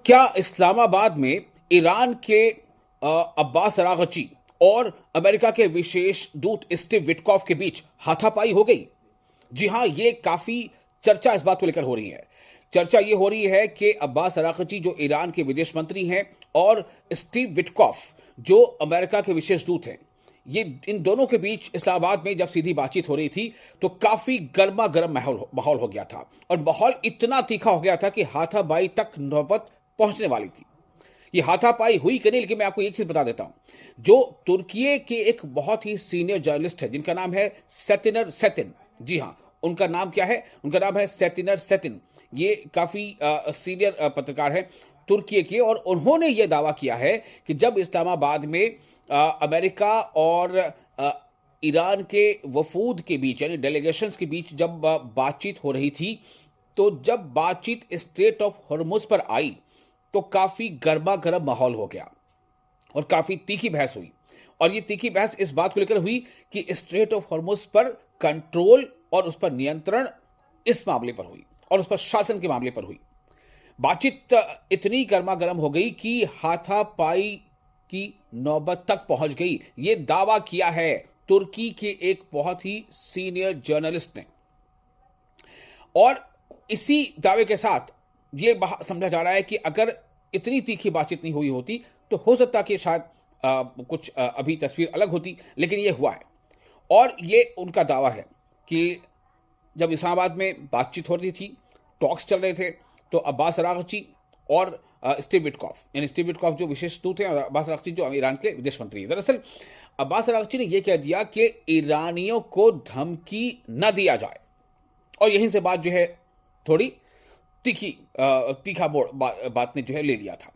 क्या इस्लामाबाद में ईरान के अब्बास अरागची और अमेरिका के विशेष दूत स्टीव विटकॉफ के बीच हाथापाई हो गई? जी हां, ये काफी चर्चा इस बात को लेकर हो रही है। चर्चा ये हो रही है कि अब्बास अरागची जो ईरान के विदेश मंत्री हैं और स्टीव विटकॉफ जो अमेरिका के विशेष दूत हैं, ये इन दोनों के बीच इस्लामाबाद में जब सीधी बातचीत हो रही थी तो काफी गर्मा गर्म माहौल हो गया था और माहौल इतना तीखा हो गया था कि हाथापाई तक नौबत पहुंचने वाली थी। ये हाथापाई हुई कि नहीं, लेकिन मैं आपको एक चीज बता देता हूं। जो तुर्की के एक बहुत ही सीनियर जर्नलिस्ट है जिनका नाम है सेतिनर सेतिन, जी हां, उनका नाम क्या है? उनका नाम है सेतिनर सेतिन। ये काफी सीनियर पत्रकार है तुर्की के, और उन्होंने ये दावा किया है कि जब इस्लामाबाद में अमेरिका और ईरान के वफूद के बीच यानी डेलीगेशंस के बीच जब बातचीत हो रही थी, तो जब बातचीत स्ट्रेट ऑफ हॉर्मुज पर आई तो काफी गर्मा गर्म माहौल हो गया और काफी तीखी बहस हुई। और ये तीखी बहस इस बात को लेकर हुई कि स्ट्रेट ऑफ हॉर्मुज पर कंट्रोल और उस पर नियंत्रण इस मामले पर हुई और उस पर शासन के मामले पर हुई। बातचीत इतनी गर्मा गर्म हो गई कि हाथापाई की नौबत तक पहुंच गई। ये दावा किया है तुर्की के एक बहुत ही सीनियर जर्नलिस्ट ने, और इसी दावे के साथ ये समझा जा रहा है कि अगर इतनी तीखी बातचीत नहीं हुई होती तो हो सकता कि शायद कुछ अभी तस्वीर अलग होती, लेकिन ये हुआ है। और ये उनका दावा है कि जब इस्लामाबाद में बातचीत हो रही थी, टॉक्स चल रहे थे, तो अब्बास अरागची और स्टीव विटकॉफ, यानी स्टीव विटकॉफ जो विशेष दूत हैं और अब्बास अरागची जो ईरान के विदेश मंत्री हैं, दरअसल अब्बास अरागची ने यह कह दिया कि ईरानियों को धमकी न दिया जाए, और यहीं से बात जो है थोड़ी तीखा मोड़ बात ने जो है ले लिया था।